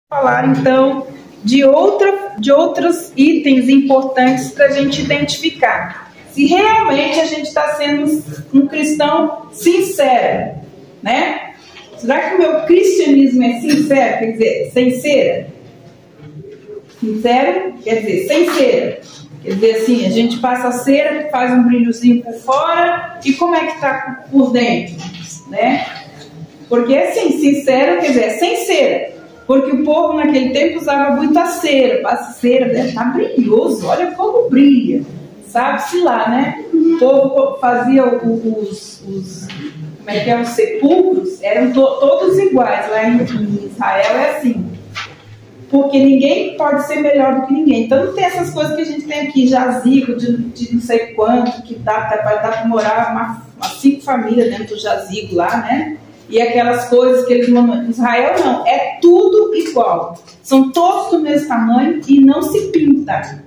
Falar então de outros itens importantes para a gente identificar se realmente a gente está sendo um cristão sincero, né? Será que o meu cristianismo é sincero? Quer dizer, sem cera? Sincero quer dizer sem cera. Quer dizer assim, a gente passa a cera, faz um brilhozinho por fora e como é que está por dentro, né? Porque assim, sincero quer dizer sem cera. Porque o povo naquele tempo usava muita cera. Passa cera, deve estar brilhoso. Olha como brilha. Sabe-se lá, né? O povo fazia os sepulcros, eram todos iguais. Lá em Israel é assim. Porque ninguém pode ser melhor do que ninguém. Então não tem essas coisas que a gente tem aqui, jazigo de não sei quanto, que dá para morar umas 5 famílias dentro do jazigo lá, né? E aquelas coisas que eles mandam. Em Israel não, é tudo igual. São todos do mesmo tamanho e não se pinta.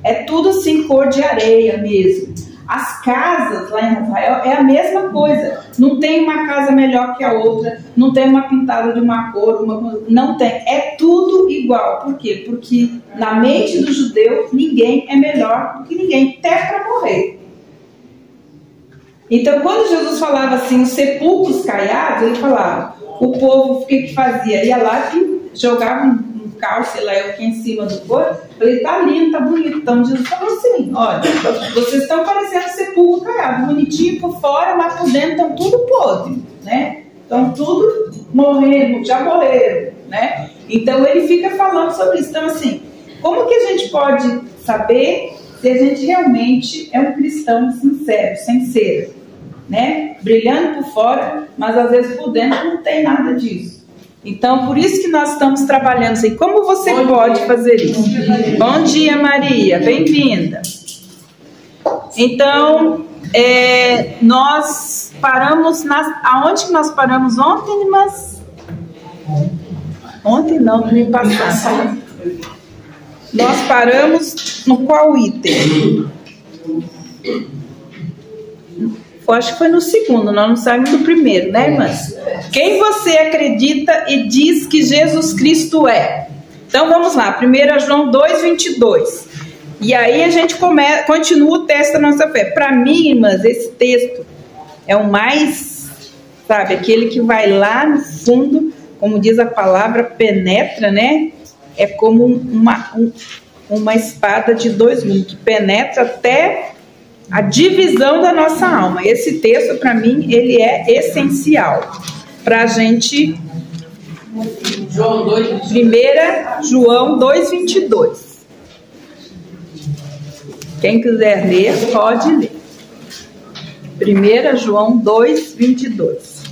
É tudo assim, cor de areia mesmo. As casas lá em Israel é a mesma coisa. Não tem uma casa melhor que a outra, não tem uma pintada de uma cor, não tem. É tudo igual. Por quê? Porque na mente do judeu, ninguém é melhor do que ninguém, até para morrer. Então, quando Jesus falava assim, os sepulcros caiados, ele falava, o povo, o que fazia? Ia lá e jogava um cal, sei lá, aqui em cima do corpo. Falei, tá lindo, tá bonito. Então, Jesus falou assim, olha, vocês estão parecendo sepulcro caiado, bonitinho por fora, mas por dentro estão tudo podre, né? Estão tudo morrendo, já morreram, né? Então, ele fica falando sobre isso. Então, assim, como que a gente pode saber se a gente realmente é um cristão sincero, sem cera, né? Brilhando por fora, mas às vezes por dentro não tem nada disso. Então, por isso que nós estamos trabalhando assim. Como você pode fazer isso? Bom dia, Maria, bem-vinda. Então, nós paramos, aonde que nós paramos ontem, irmãs? Ontem não, no ano passado. Nós paramos no qual item? Eu acho que foi no segundo, nós não saímos do primeiro, né, irmãs? Quem você acredita e diz que Jesus Cristo é? Então vamos lá, 1 João 2,22. E aí a gente continua o texto da nossa fé. Para mim, irmãs, esse texto é o mais, sabe, aquele que vai lá no fundo, como diz a palavra, penetra, né? É como uma espada de 2 gumes, que penetra até a divisão da nossa alma. Esse texto, para mim, ele é essencial para a gente. 1 João 2,22. Quem quiser ler, pode ler. 1 João 2,22.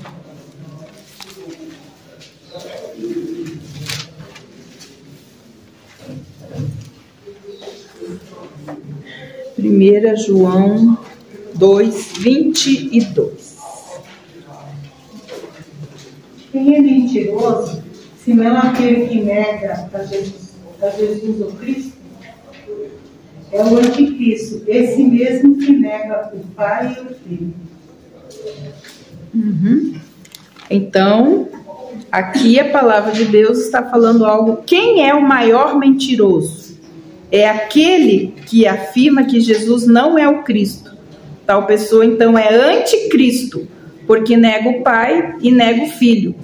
Primeira João 2,22. Quem é mentiroso, se não aquele que nega a Jesus o Cristo, é o anticristo, esse mesmo que nega o Pai e o Filho. Então, aqui a palavra de Deus está falando algo. Quem é o maior mentiroso? É aquele que afirma que Jesus não é o Cristo. Tal pessoa, então, é anticristo, porque nega o Pai e nega o Filho.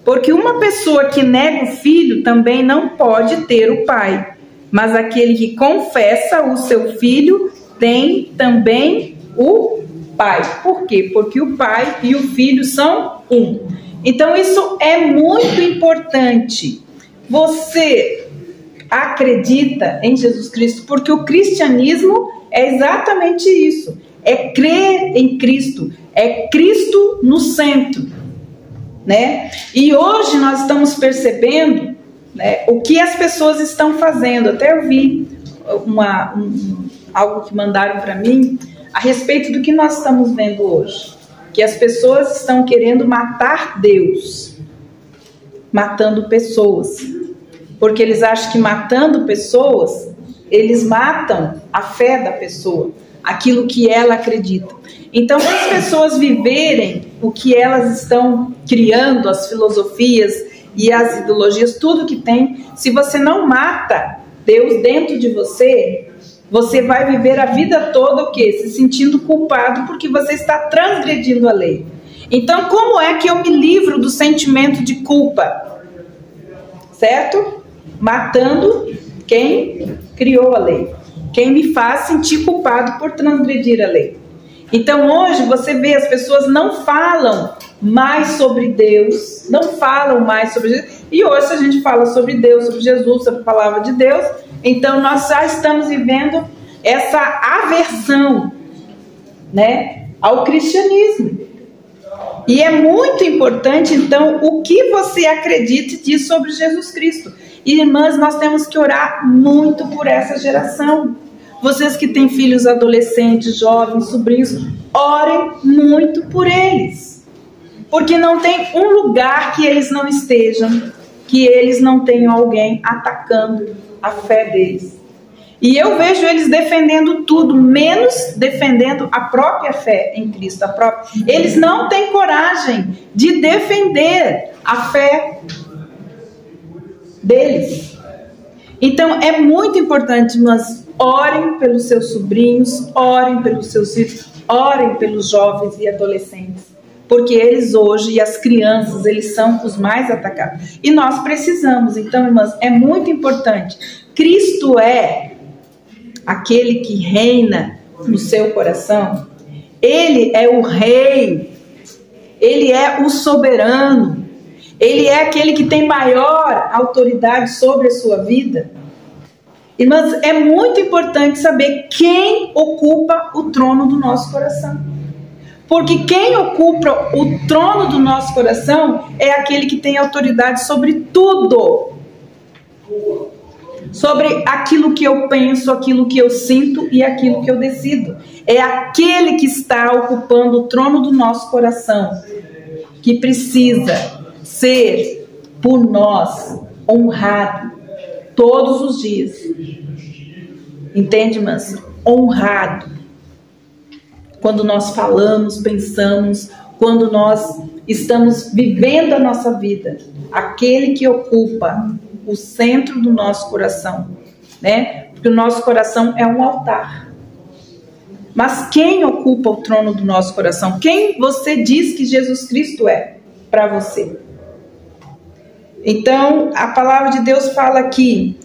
Porque uma pessoa que nega o Filho também não pode ter o Pai. Mas aquele que confessa o seu Filho tem também o Pai. Por quê? Porque o Pai e o Filho são um. Então, isso é muito importante. Você acredita em Jesus Cristo, porque o cristianismo é exatamente isso, é crer em Cristo, é Cristo no centro, né? E hoje nós estamos percebendo, né, o que as pessoas estão fazendo. Até eu vi algo que mandaram para mim a respeito do que nós estamos vendo hoje, que as pessoas estão querendo matar Deus, matando pessoas. Porque eles acham que matando pessoas, eles matam a fé da pessoa, aquilo que ela acredita. Então, para as pessoas viverem o que elas estão criando, as filosofias e as ideologias, tudo que tem, se você não mata Deus dentro de você, você vai viver a vida toda o quê? Se sentindo culpado porque você está transgredindo a lei. Então, como é que eu me livro do sentimento de culpa? Certo? Matando quem criou a lei. Quem me faz sentir culpado por transgredir a lei. Então, hoje, você vê, as pessoas não falam mais sobre Deus, não falam mais sobre Jesus. E hoje, se a gente fala sobre Deus, sobre Jesus, sobre a palavra de Deus, então nós já estamos vivendo essa aversão, né, ao cristianismo. E é muito importante, então, o que você acredita e diz sobre Jesus Cristo. E, irmãs, nós temos que orar muito por essa geração. Vocês que têm filhos adolescentes, jovens, sobrinhos, orem muito por eles. Porque não tem um lugar que eles não estejam, que eles não tenham alguém atacando a fé deles. E eu vejo eles defendendo tudo, menos defendendo a própria fé em Cristo. Eles não têm coragem de defender a fé deles. Então é muito importante, mas orem pelos seus sobrinhos, orem pelos seus filhos, orem pelos jovens e adolescentes. Porque eles hoje, e as crianças, eles são os mais atacados. E nós precisamos, então, irmãs, é muito importante. Cristo é aquele que reina no seu coração. Ele é o rei. Ele é o soberano. Ele é aquele que tem maior autoridade sobre a sua vida. Irmãs, é muito importante saber quem ocupa o trono do nosso coração. Porque quem ocupa o trono do nosso coração é aquele que tem autoridade sobre tudo. Sobre aquilo que eu penso, aquilo que eu sinto e aquilo que eu decido. É aquele que está ocupando o trono do nosso coração, que precisa ser por nós honrado todos os dias. Entende, irmãs? Honrado. Quando nós falamos, pensamos, quando nós estamos vivendo a nossa vida, aquele que ocupa o centro do nosso coração, né? Porque o nosso coração é um altar. Mas quem ocupa o trono do nosso coração? Quem você diz que Jesus Cristo é para você? Então, a palavra de Deus fala aqui,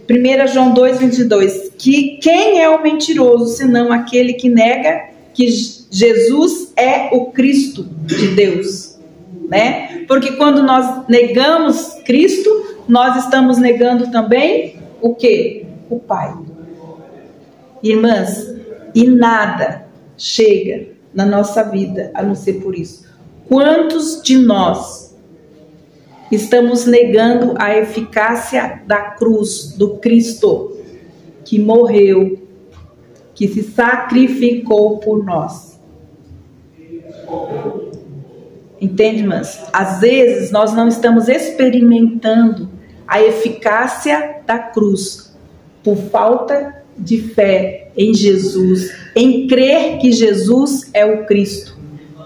1 João 2,22, que quem é o mentiroso, senão aquele que nega que Jesus é o Cristo de Deus, né? Porque quando nós negamos Cristo, nós estamos negando também o quê? O Pai. Irmãs, e nada chega na nossa vida a não ser por isso. Quantos de nós estamos negando a eficácia da cruz, do Cristo que morreu, que se sacrificou por nós? Entende, irmãs? Às vezes nós não estamos experimentando a eficácia da cruz por falta de fé em Jesus, em crer que Jesus é o Cristo.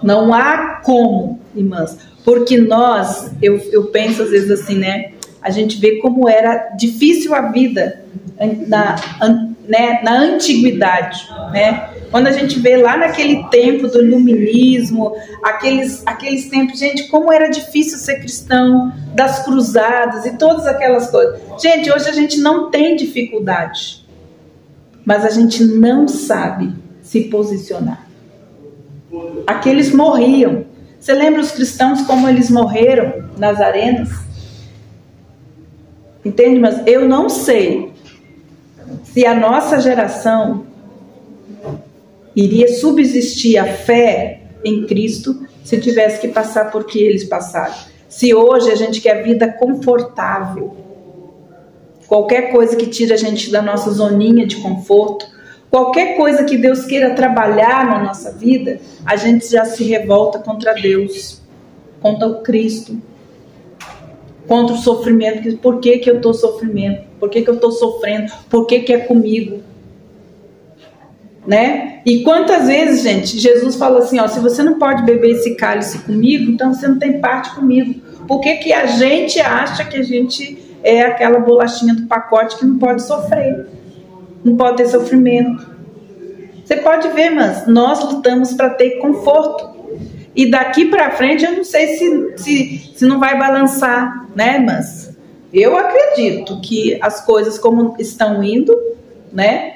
Não há como, irmãs, porque nós, eu penso às vezes assim, né? A gente vê como era difícil a vida na antiguidade, né? Quando a gente vê lá naquele tempo do iluminismo, aqueles tempos, gente, como era difícil ser cristão, das cruzadas e todas aquelas coisas. Gente, hoje a gente não tem dificuldade, mas a gente não sabe se posicionar. Aqueles morriam. Você lembra os cristãos como eles morreram nas arenas? Entende? Mas eu não sei se a nossa geração iria subsistir a fé em Cristo se tivesse que passar por que eles passaram. Se hoje a gente quer vida confortável, qualquer coisa que tire a gente da nossa zoninha de conforto, qualquer coisa que Deus queira trabalhar na nossa vida, a gente já se revolta contra Deus, contra o Cristo, contra o sofrimento. Por que eu estou sofrendo? Por que eu estou sofrendo? Por que é comigo? Né? E quantas vezes, gente, Jesus fala assim, ó, se você não pode beber esse cálice comigo, então você não tem parte comigo. Por que que a gente acha que a gente é aquela bolachinha do pacote que não pode sofrer, não pode ter sofrimento? Você pode ver, mas nós lutamos para ter conforto. E daqui para frente eu não sei se não vai balançar, né? Mas eu acredito que as coisas como estão indo, né?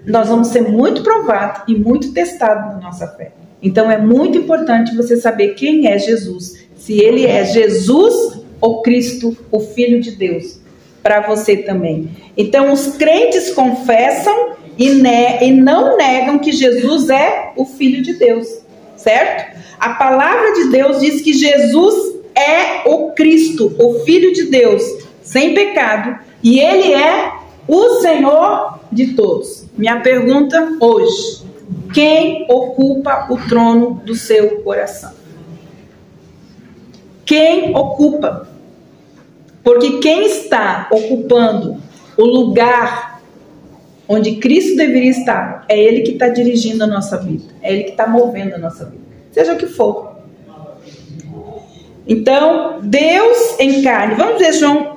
Nós vamos ser muito provados e muito testados na nossa fé. Então é muito importante você saber quem é Jesus. Se ele é Jesus ou Cristo, o Filho de Deus. Para você também. Então os crentes confessam e não negam que Jesus é o Filho de Deus. Certo? A palavra de Deus diz que Jesus é o Cristo, o Filho de Deus, sem pecado. E ele é o Senhor de todos. Minha pergunta hoje: quem ocupa o trono do seu coração? Quem ocupa? Porque quem está ocupando o lugar onde Cristo deveria estar, é Ele que está dirigindo a nossa vida, é Ele que está movendo a nossa vida, seja o que for. Então, Deus em carne. Vamos ver João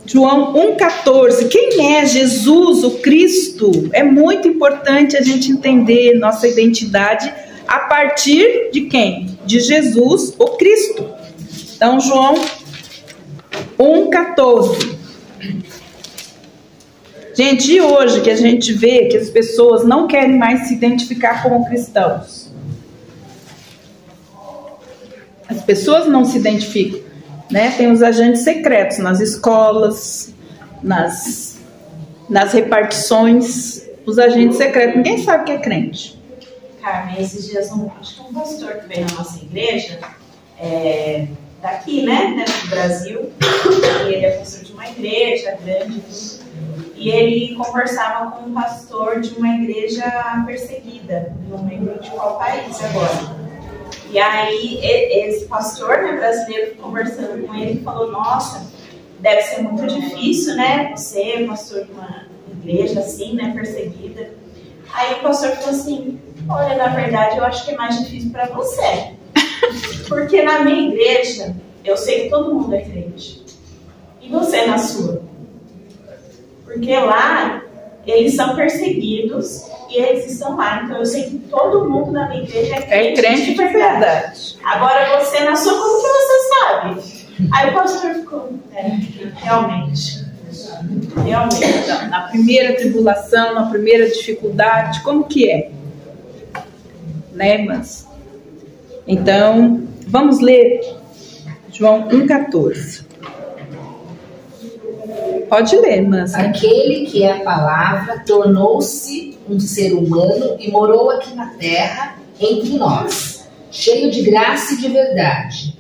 1,14. Quem é Jesus, o Cristo? É muito importante a gente entender nossa identidade a partir de quem? De Jesus, o Cristo. Então, João 1,14. Gente, e hoje que a gente vê que as pessoas não querem mais se identificar como cristãos. As pessoas não se identificam, né? Tem os agentes secretos nas escolas, nas repartições, os agentes secretos. Ninguém sabe que é crente. Carmen, esses dias acho que um pastor que veio na nossa igreja, daqui, né, do Brasil, e ele é pastor de uma igreja grande, e ele conversava com um pastor de uma igreja perseguida, não lembro de qual país agora. E aí esse pastor, né, brasileiro, conversando com ele, falou: nossa, deve ser muito difícil, né, você, pastor de uma igreja assim, né, perseguida. Aí o pastor falou assim: olha, na verdade eu acho que é mais difícil para você, porque na minha igreja eu sei que todo mundo é crente, e você na sua? Porque lá eles são perseguidos e eles estão lá. Então eu sei que todo mundo na minha igreja é crente de verdade. Agora você na sua, como que você sabe? Aí o pastor ficou, realmente. Então, na primeira tribulação, na primeira dificuldade, como que é? Né, irmãs? Então, vamos ler João 1,14. Pode ler, mas... Aquele que é a palavra tornou-se um ser humano e morou aqui na terra entre nós, cheio de graça e de verdade.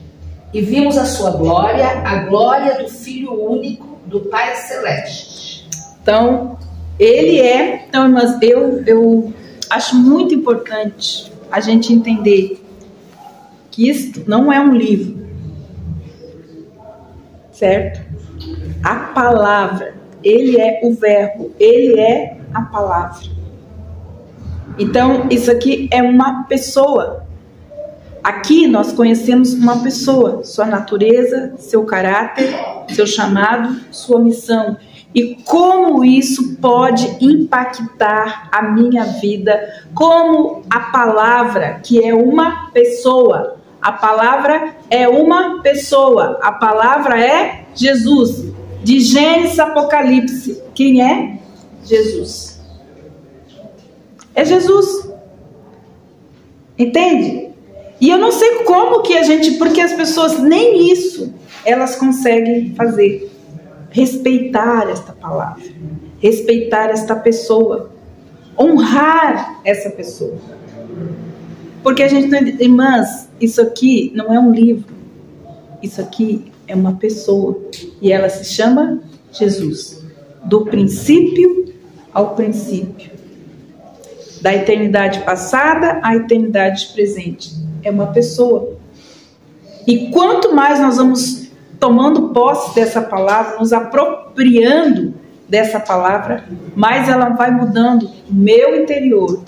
E vimos a sua glória, a glória do Filho único do Pai Celeste. Então, ele é... Então, irmãs, eu acho muito importante a gente entender que isto não é um livro, certo? A palavra, ele é o verbo, ele é a palavra. Então, isso aqui é uma pessoa. Aqui nós conhecemos uma pessoa, sua natureza, seu caráter, seu chamado, sua missão. E como isso pode impactar a minha vida, como a palavra, que é uma pessoa. A palavra é uma pessoa, a palavra é Jesus. De Gênesis a Apocalipse, quem é? Jesus. É Jesus. Entende? E eu não sei como que a gente, porque as pessoas nem isso elas conseguem fazer. Respeitar esta palavra, respeitar esta pessoa, honrar essa pessoa. Porque a gente, irmãs, isso aqui não é um livro, isso aqui é uma pessoa e ela se chama Jesus, do princípio ao princípio, da eternidade passada à eternidade presente, é uma pessoa. E quanto mais nós vamos tomando posse dessa palavra, nos apropriando dessa palavra, mais ela vai mudando o meu interior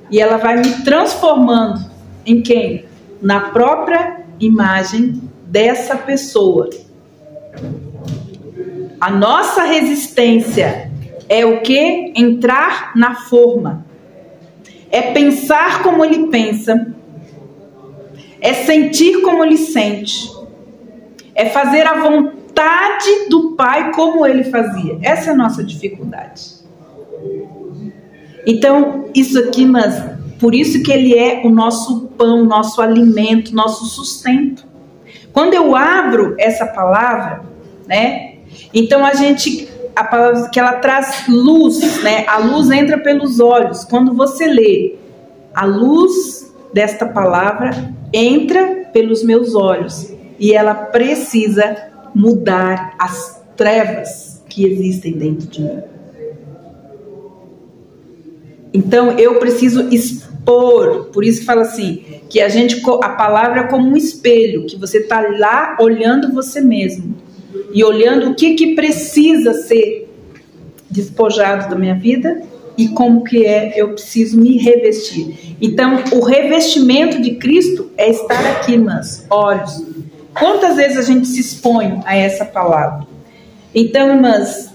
e ela vai me transformando em quem? Na própria imagem dessa pessoa. A nossa resistência é o quê? Entrar na forma. É pensar como ele pensa. É sentir como ele sente. É fazer a vontade do Pai como ele fazia. Essa é a nossa dificuldade. Então, isso aqui, mas por isso que ele é o nosso pão, nosso alimento, nosso sustento. Quando eu abro essa palavra, né? Então a palavra que ela traz luz, né? A luz entra pelos olhos. Quando você lê, a luz desta palavra entra pelos meus olhos e ela precisa mudar as trevas que existem dentro de mim. Então eu preciso expor, por isso que fala assim, que a palavra é como um espelho, que você está lá olhando você mesmo e olhando o que precisa ser despojado da minha vida e como que eu preciso me revestir. Então o revestimento de Cristo é estar aqui nos olhos. Quantas vezes a gente se expõe a essa palavra? Então, irmãs,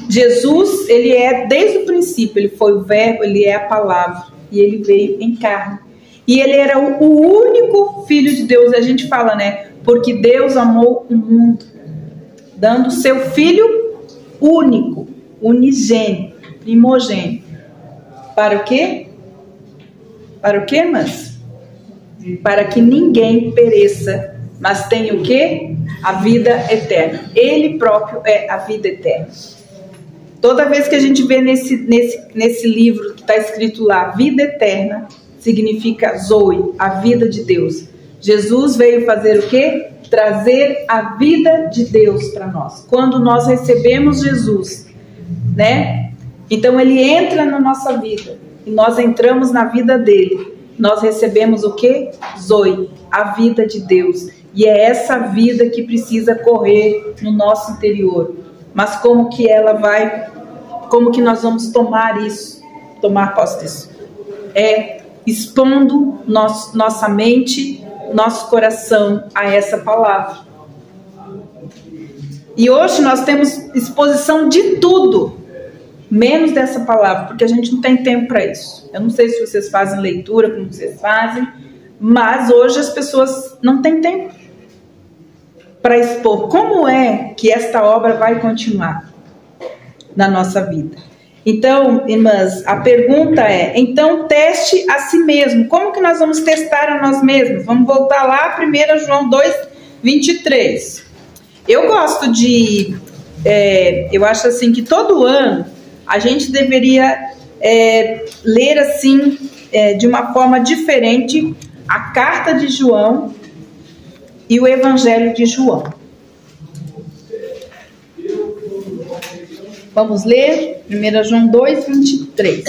Jesus, ele é desde o princípio, ele foi o verbo, ele é a palavra, e ele veio em carne. E ele era o único filho de Deus, a gente fala, né? Porque Deus amou o mundo, dando seu filho único, unigênito, primogênito. Para o quê? Para o quê, irmãs? Para que ninguém pereça, mas tenha o quê? A vida eterna. Ele próprio é a vida eterna. Toda vez que a gente vê nesse livro que está escrito lá, vida eterna, significa Zoe, a vida de Deus. Jesus veio fazer o quê? Trazer a vida de Deus para nós. Quando nós recebemos Jesus, né? Então ele entra na nossa vida e nós entramos na vida dele. Nós recebemos o quê? Zoe, a vida de Deus. E é essa vida que precisa correr no nosso interior. Mas como que ela vai, como que nós vamos tomar isso? Tomar posse disso? É expondo nossa mente, nosso coração a essa palavra. E hoje nós temos exposição de tudo, menos dessa palavra, porque a gente não tem tempo para isso. Eu não sei se vocês fazem leitura, como vocês fazem, mas hoje as pessoas não têm tempo para expor como é que esta obra vai continuar na nossa vida. Então, irmãs, a pergunta é, então teste a si mesmo. Como que nós vamos testar a nós mesmos? Vamos voltar lá a 1 João 2:23. Eu gosto eu acho assim que todo ano a gente deveria ler assim, de uma forma diferente, a carta de João e o Evangelho de João. Vamos ler 1 João 2:23,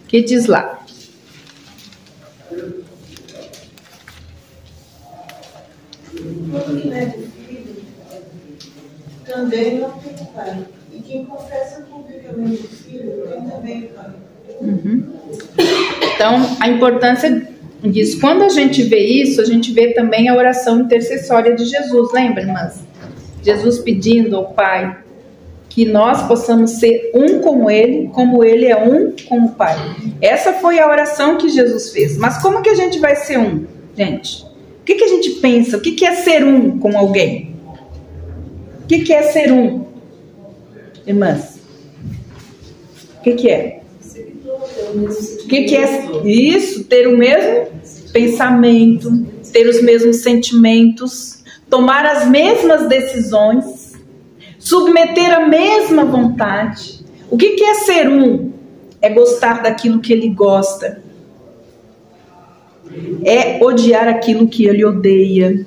que diz lá. Todo que nega o filho, também não tem pai. E quem confessa publicamente o filho, tem também o pai. Então, a importância disso. Quando a gente vê isso, a gente vê também a oração intercessória de Jesus. Lembra, irmãs? Jesus pedindo ao Pai que nós possamos ser um como ele é um com o Pai. Essa foi a oração que Jesus fez. Mas como que a gente vai ser um, gente? O que a gente pensa? O que é ser um com alguém? O que é ser um? Irmãs, o que é? O que é isso? Ter o mesmo pensamento, ter os mesmos sentimentos, tomar as mesmas decisões, submeter a mesma vontade. O que é ser um? É gostar daquilo que ele gosta. É odiar aquilo que ele odeia.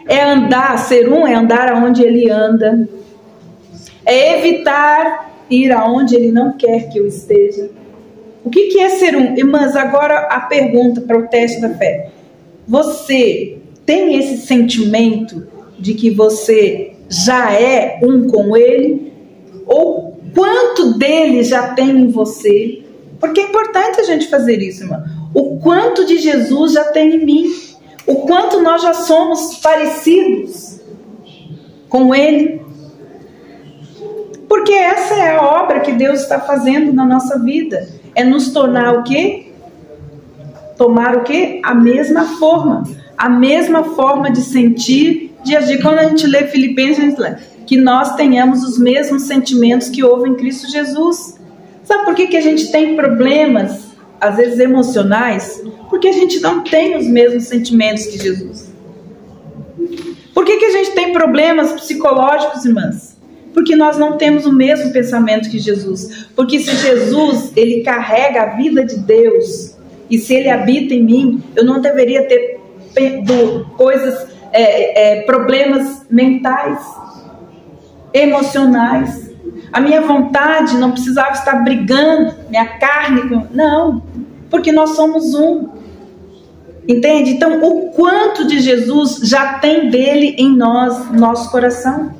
É andar, ser um é andar aonde ele anda. É evitar ir aonde ele não quer que eu esteja. O que é ser um? Irmãs, agora a pergunta para o teste da fé. Você tem esse sentimento de que você já é um com ele? Ou quanto dele já tem em você? Porque é importante a gente fazer isso, irmã. O quanto de Jesus já tem em mim? o quanto nós já somos parecidos com Ele. Porque essa é a obra que Deus está fazendo na nossa vida. É nos tornar o quê? Tomar o quê? A mesma forma. A mesma forma de sentir, de agir. Quando a gente lê Filipenses, a gente lê que nós tenhamos os mesmos sentimentos que houve em Cristo Jesus. Sabe por que a gente tem problemas, às vezes emocionais? Porque a gente não tem os mesmos sentimentos que Jesus. Por que a gente tem problemas psicológicos, irmãs? Porque nós não temos o mesmo pensamento que Jesus. Porque se Jesus, ele carrega a vida de Deus, e se ele habita em mim, eu não deveria ter coisas, problemas mentais, emocionais. A minha vontade não precisava estar brigando, minha carne, não, porque nós somos um. Entende? Então, o quanto de Jesus já tem dele em nós, nosso coração.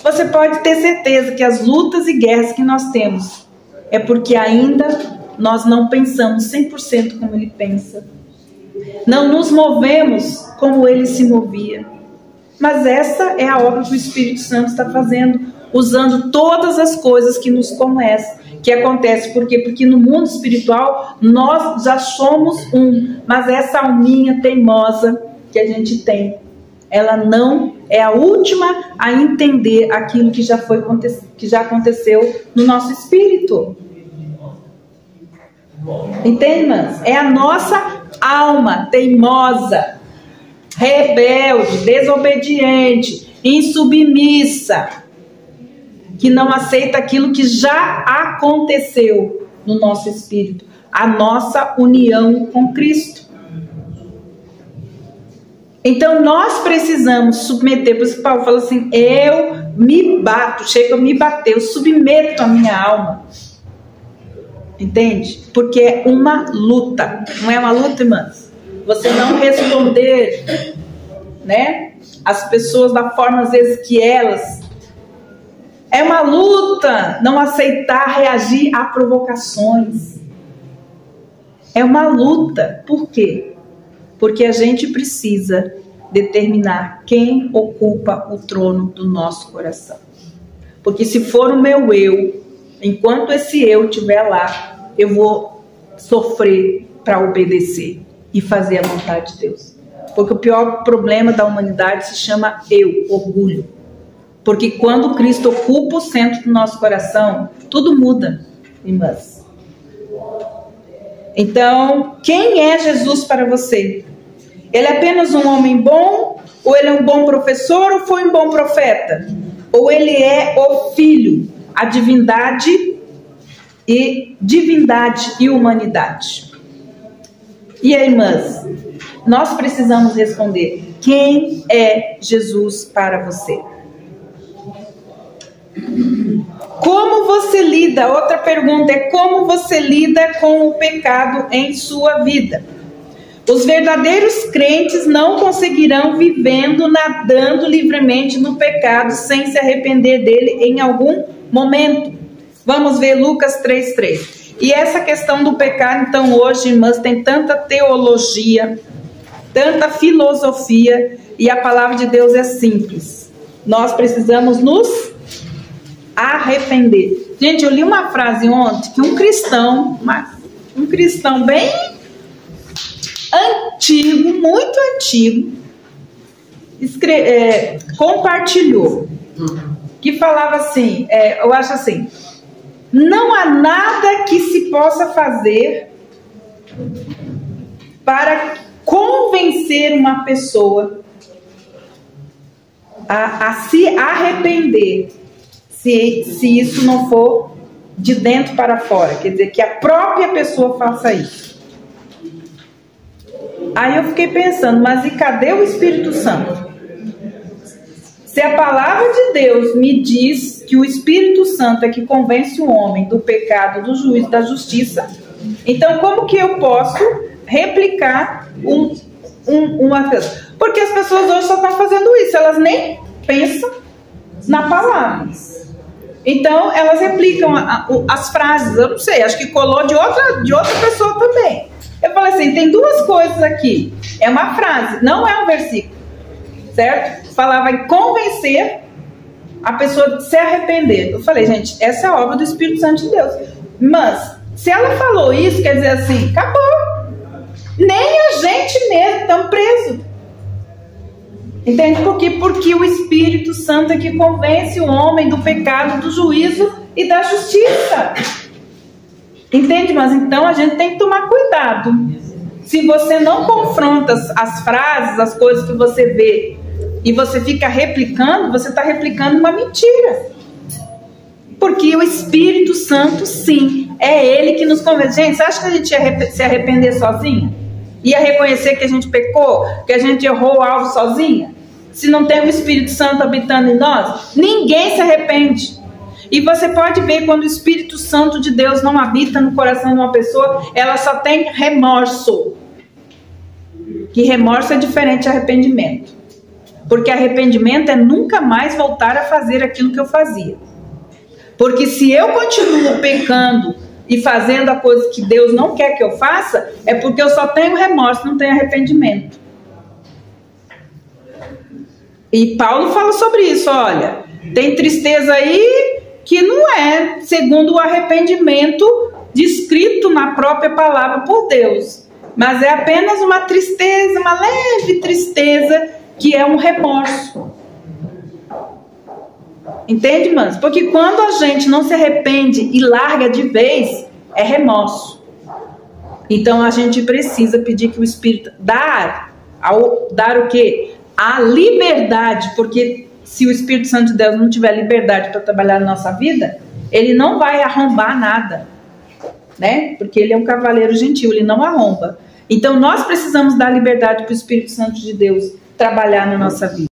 Você pode ter certeza que as lutas e guerras que nós temos é porque ainda nós não pensamos 100% como ele pensa. Não nos movemos como ele se movia. Mas essa é a obra que o Espírito Santo está fazendo, usando todas as coisas que nos conhecem, que acontece. Por quê? Porque no mundo espiritual nós já somos um, mas essa alminha teimosa que a gente tem, ela não é a última a entender aquilo que já aconteceu no nosso espírito. Entende, irmãs? É a nossa alma teimosa, rebelde, desobediente, insubmissa, que não aceita aquilo que já aconteceu no nosso espírito, a nossa união com Cristo. Então nós precisamos submeter, por isso Paulo fala assim, eu me bato, chega a me bater, eu submeto a minha alma. Entende? Porque é uma luta. Não é uma luta, irmãs? Você não responder, né, as pessoas da forma às vezes que elas. É uma luta não aceitar reagir a provocações. É uma luta. Por quê? Porque a gente precisa determinar quem ocupa o trono do nosso coração. Porque se for o meu eu, enquanto esse eu estiver lá, eu vou sofrer para obedecer e fazer a vontade de Deus. Porque o pior problema da humanidade se chama eu, orgulho. Porque quando Cristo ocupa o centro do nosso coração, tudo muda, irmãs. Então, quem é Jesus para você? Ele é apenas um homem bom? Ou ele é um bom professor? Ou foi um bom profeta? Ou ele é o Filho, a divindade e humanidade? E aí, irmãs, nós precisamos responder: quem é Jesus para você? Como você lida? Outra pergunta é: como você lida com o pecado em sua vida? Os verdadeiros crentes não conseguirão vivendo, nadando livremente no pecado sem se arrepender dele em algum momento. Vamos ver Lucas 3:3. E essa questão do pecado, então, hoje, irmãs, tem tanta teologia, tanta filosofia, e a palavra de Deus é simples. Nós precisamos nos arrepender. Gente, eu li uma frase ontem que um cristão bem antigo, muito antigo, compartilhou, que falava assim, eu acho assim: não há nada que se possa fazer para convencer uma pessoa a se arrepender, se isso não for de dentro para fora, quer dizer, que a própria pessoa faça isso. Aí eu fiquei pensando, mas e cadê o Espírito Santo? Se a palavra de Deus me diz que o Espírito Santo é que convence o homem do pecado, do juízo, da justiça, então como que eu posso replicar uma coisa? Porque as pessoas hoje só estão fazendo isso, elas nem pensam na palavra. Então elas replicam as frases, eu não sei, acho que colou de outra pessoa também. Eu falei assim, tem duas coisas aqui. É uma frase, não é um versículo, certo? Falava em convencer a pessoa de se arrepender. Eu falei, gente, essa é a obra do Espírito Santo de Deus. Mas, se ela falou isso, quer dizer assim, acabou. Nem a gente mesmo estamos presos. Entende por quê? Porque o Espírito Santo é que convence o homem do pecado, do juízo e da justiça. Entende? Mas então a gente tem que tomar cuidado. Se você não confronta as frases, as coisas que você vê, e você fica replicando, você está replicando uma mentira. Porque o Espírito Santo, sim, é Ele que nos convence. Gente, você acha que a gente ia se arrepender sozinha? Ia reconhecer que a gente pecou? Que a gente errou o alvo sozinha? Se não tem o Espírito Santo habitando em nós? Ninguém se arrepende. E você pode ver quando o Espírito Santo de Deus não habita no coração de uma pessoa, ela só tem remorso. Que remorso é diferente de arrependimento. Porque arrependimento é nunca mais voltar a fazer aquilo que eu fazia. Porque se eu continuo pecando e fazendo a coisa que Deus não quer que eu faça, é porque eu só tenho remorso, não tenho arrependimento. E Paulo fala sobre isso, olha, tem tristeza aí que não é segundo o arrependimento descrito na própria palavra por Deus, mas é apenas uma tristeza, uma leve tristeza, que é um remorso. Entende, irmãs? Porque quando a gente não se arrepende e larga de vez, é remorso. Então a gente precisa pedir que o Espírito dar o quê? A liberdade, porque se o Espírito Santo de Deus não tiver liberdade para trabalhar na nossa vida, ele não vai arrombar nada, né? Porque ele é um cavaleiro gentil, ele não arromba. Então nós precisamos dar liberdade para o Espírito Santo de Deus trabalhar na nossa vida.